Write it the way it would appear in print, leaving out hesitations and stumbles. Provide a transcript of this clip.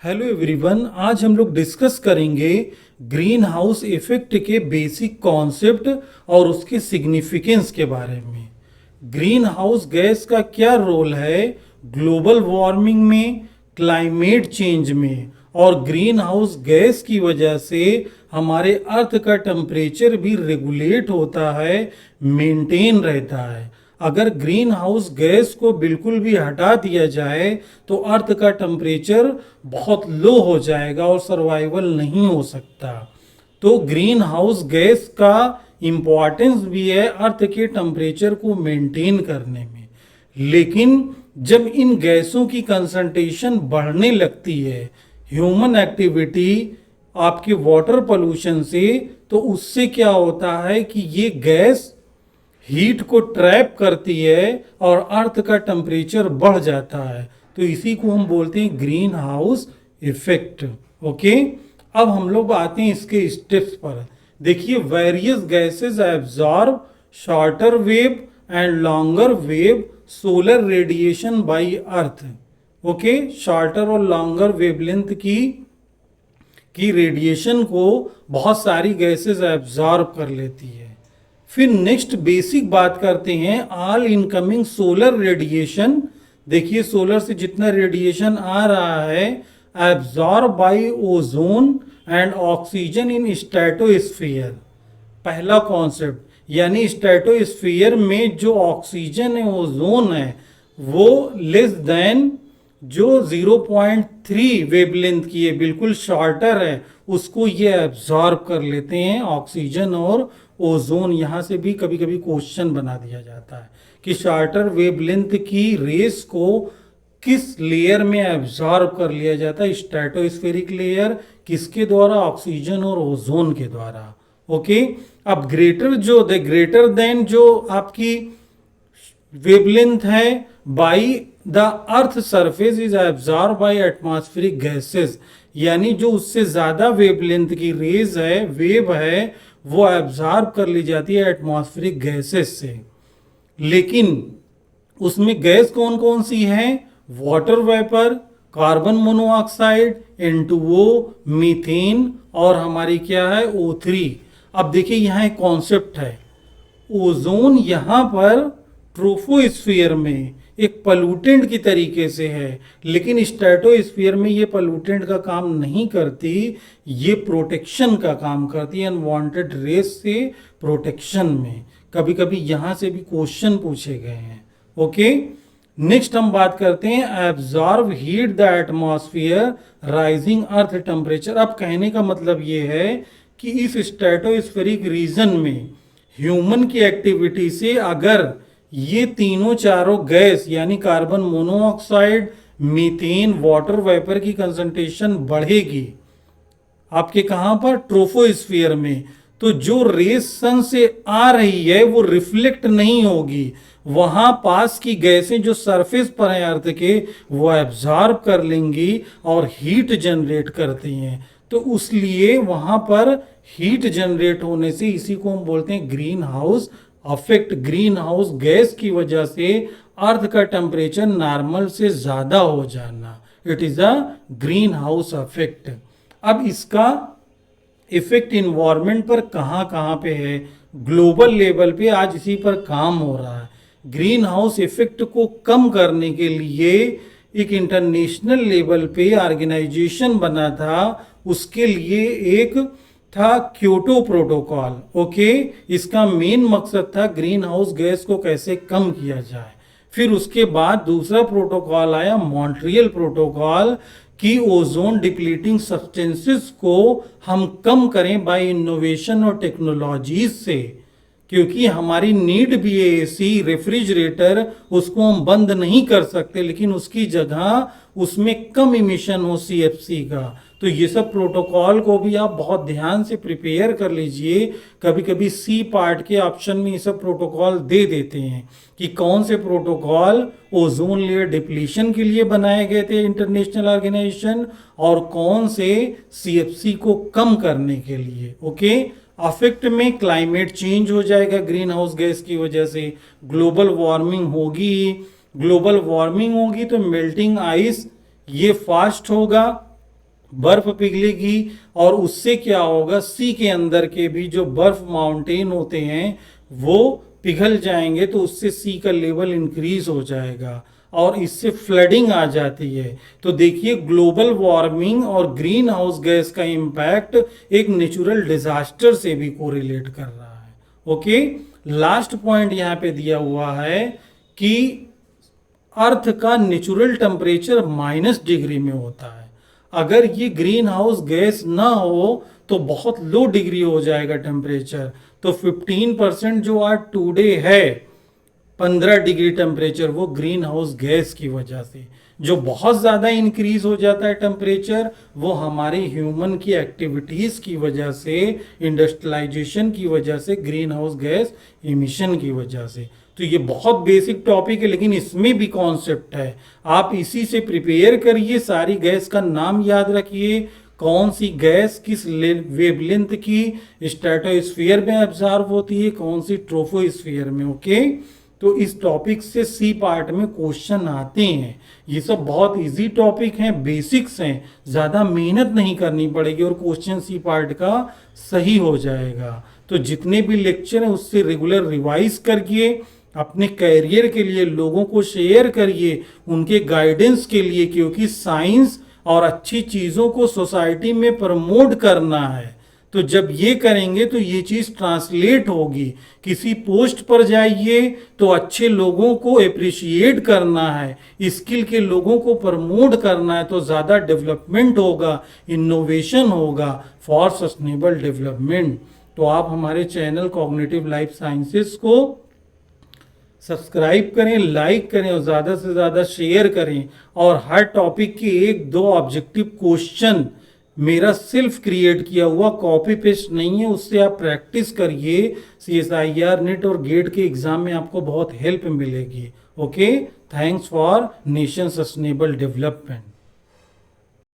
Hello everyone, आज हम लोग डिस्कस करेंगे ग्रीन हाउस इफेक्ट के बेसिक कॉन्सेप्ट और उसके सिग्निफिकेंस के बारे में। ग्रीन हाउस गैस का क्या रोल है ग्लोबल वार्मिंग में, क्लाइमेट चेंज में, और ग्रीन हाउस गैस की वजह से हमारे अर्थ का टेम्परेचर भी रेगुलेट होता है, मेंटेन रहता है। अगर ग्रीन हाउस गैस को बिल्कुल भी हटा दिया जाए तो अर्थ का टेम्परेचर बहुत लो हो जाएगा और सर्वाइवल नहीं हो सकता। तो ग्रीन हाउस गैस का इम्पॉर्टेंस भी है अर्थ के टेम्परेचर को मेंटेन करने में। लेकिन जब इन गैसों की कंसंट्रेशन बढ़ने लगती है, ह्यूमन एक्टिविटी, आपके वाटर पोल्यूशन से, तो उससे क्या होता है कि ये गैस हीट को ट्रैप करती है और अर्थ का टेम्परेचर बढ़ जाता है। तो इसी को हम बोलते हैं ग्रीन हाउस इफेक्ट। ओके, अब हम लोग आते हैं इसके स्टेप्स पर। देखिए, various gases absorb shorter wave and longer wave solar radiation by earth. Okay, shorter और लॉन्गर वेवलेंथ की रेडिएशन को बहुत सारी गैसेस एब्जॉर्ब कर लेती है। फिर नेक्स्ट बेसिक बात करते हैं, ऑल इनकमिंग सोलर रेडिएशन। देखिए, सोलर से जितना रेडिएशन आ रहा है absorb by ozone and oxygen in stratosphere. पहला कॉन्सेप्ट, यानी स्ट्रेटोस्फीयर में जो ऑक्सीजन है, ओजोन है, वो लेस देन जो 0.3 वेवलेंथ की है, बिल्कुल शॉर्टर है, उसको ये एब्जॉर्ब कर लेते हैं, ऑक्सीजन और ओजोन। यहाँ से भी कभी कभी क्वेश्चन बना दिया जाता है कि शॉर्टर वेवलेंथ की रेस को किस लेयर में एब्जॉर्ब कर लिया जाता है, स्ट्रेटोस्फेरिक लेयर, किसके द्वारा, ऑक्सीजन और ओजोन के द्वारा। ओके, अब ग्रेटर देन जो आपकी वेवलेंथ है by the earth surface is absorb by atmospheric gases, यानी जो उससे ज्यादा वेवलेंथ की रेज है, वेव है, वो एब्जॉर्ब कर ली जाती है एटमॉस्फेरिक गैसेस से। लेकिन उसमें गैस कौन कौन सी है? Water vapour, carbon monoxide, N2O, methane, और हमारी क्या है, O3। अब देखिए, यहाँ एक कॉन्सेप्ट है, ओजोन यहाँ पर ट्रोफोस्फीयर में एक पलूटेंट की तरीके से है, लेकिन स्ट्रेटोस्फीयर में ये पलूटेंट का काम नहीं करती, ये प्रोटेक्शन का काम करती है, अनवांटेड रेस से प्रोटेक्शन में। कभी कभी यहाँ से भी क्वेश्चन पूछे गए हैं। ओके, नेक्स्ट हम बात करते हैं absorb heat the atmosphere rising earth temperature. अब कहने का मतलब ये है कि इस स्ट्रेटोस्फेरिक रीजन में ह्यूमन की एक्टिविटी से अगर ये तीनों चारों गैस यानी carbon monoxide, methane, water vapour की कंसंट्रेशन बढ़ेगी आपके कहां पर, ट्रोफोस्फीयर में, तो जो रेस सन से आ रही है वो रिफ्लेक्ट नहीं होगी, वहां पास की गैसें जो सरफेस पर हैं अर्थ के, वो एब्जॉर्ब कर लेंगी और हीट जनरेट करती हैं। तो उसलिए वहां पर हीट जनरेट होने से इसी को हम बोलते हैं green house affect. Green house gas की वजह से अर्थ का टेम्परेचर नॉर्मल से ज्यादा हो जाना, it is a green house affect. अब इसका इफेक्ट इन्वायरमेंट पर कहाँ कहाँ पे है, ग्लोबल लेवल पे आज इसी पर काम हो रहा है। ग्रीन हाउस इफेक्ट को कम करने के लिए एक इंटरनेशनल लेवल पे ऑर्गेनाइजेशन बना था, उसके लिए एक था क्योटो प्रोटोकॉल। ओके, इसका मेन मकसद था ग्रीन हाउस गैस को कैसे कम किया जाए। फिर उसके बाद दूसरा प्रोटोकॉल आया, मॉन्ट्रियल प्रोटोकॉल, कि ओजोन डिप्लीटिंग सब्सटेंसेस को हम कम करें बाय इनोवेशन और टेक्नोलॉजीज से, क्योंकि हमारी नीड भी है एसी, रेफ्रिजरेटर, उसको हम बंद नहीं कर सकते, लेकिन उसकी जगह उसमें कम इमिशन हो सीएफसी का। तो ये सब प्रोटोकॉल को भी आप बहुत ध्यान से प्रिपेयर कर लीजिए। कभी कभी सी पार्ट के ऑप्शन में ये सब प्रोटोकॉल दे देते हैं कि कौन से प्रोटोकॉल ओजोन लेयर डिप्लीशन के लिए बनाए गए थे इंटरनेशनल ऑर्गेनाइजेशन, और कौन से सीएफसी को कम करने के लिए। ओके, अफेक्ट में क्लाइमेट चेंज हो जाएगा ग्रीन हाउस गैस की वजह से, ग्लोबल वार्मिंग होगी, ग्लोबल वार्मिंग होगी तो मेल्टिंग आइस ये फास्ट होगा, बर्फ पिघलेगी और उससे क्या होगा, सी के अंदर के भी जो बर्फ माउंटेन होते हैं वो पिघल जाएंगे, तो उससे सी का लेवल इंक्रीज हो जाएगा और इससे फ्लडिंग आ जाती है। तो देखिए ग्लोबल वार्मिंग और ग्रीन हाउस गैस का इम्पैक्ट एक नेचुरल डिजास्टर से भी कोरिलेट कर रहा है। ओके, लास्ट पॉइंट यहाँ पे दिया हुआ है कि अर्थ का नेचुरल टेम्परेचर -डिग्री में होता है। अगर ये ग्रीन हाउस गैस ना हो तो बहुत लो डिग्री हो जाएगा टेम्परेचर। तो 15% जो आज टुडे है 15 डिग्री टेम्परेचर, वो ग्रीन हाउस गैस की वजह से। जो बहुत ज़्यादा इंक्रीज हो जाता है टेम्परेचर, वो हमारे ह्यूमन की एक्टिविटीज़ की वजह से, इंडस्ट्रियलाइजेशन की वजह से, ग्रीन हाउस गैस इमिशन की वजह से। तो ये बहुत बेसिक टॉपिक है, लेकिन इसमें भी कॉन्सेप्ट है। आप इसी से प्रिपेयर करिए, सारी गैस का नाम याद रखिए, कौन सी गैस किस वेवलेंथ की स्ट्रेटोस्फीयर में एब्जॉर्ब होती है, कौन सी ट्रोपोस्फीयर में। ओके, तो इस टॉपिक से सी पार्ट में क्वेश्चन आते हैं। ये सब बहुत इजी टॉपिक हैं, बेसिक्स हैं, ज़्यादा मेहनत नहीं करनी पड़ेगी और क्वेश्चन सी पार्ट का सही हो जाएगा। तो जितने भी लेक्चर हैं उससे रेगुलर रिवाइज करिए, अपने कैरियर के लिए लोगों को शेयर करिए, उनके गाइडेंस के लिए, क्योंकि साइंस और अच्छी चीज़ों को सोसाइटी में प्रमोट करना है। तो जब ये करेंगे तो ये चीज़ ट्रांसलेट होगी। किसी पोस्ट पर जाइए तो अच्छे लोगों को अप्रिशिएट करना है, स्किल के लोगों को प्रमोट करना है, तो ज़्यादा डेवलपमेंट होगा, इनोवेशन होगा फॉर सस्टेनेबल डेवलपमेंट। तो आप हमारे चैनल कॉग्निटिव लाइफ साइंसेस को सब्सक्राइब करें, लाइक करें और ज़्यादा से ज़्यादा शेयर करें। और हर टॉपिक के 1-2 ऑब्जेक्टिव क्वेश्चन मेरा सेल्फ क्रिएट किया हुआ, कॉपी पेस्ट नहीं है, उससे आप प्रैक्टिस करिए। CSIR नेट और गेट के एग्जाम में आपको बहुत हेल्प मिलेगी। Okay, thanks for nation sustainable development.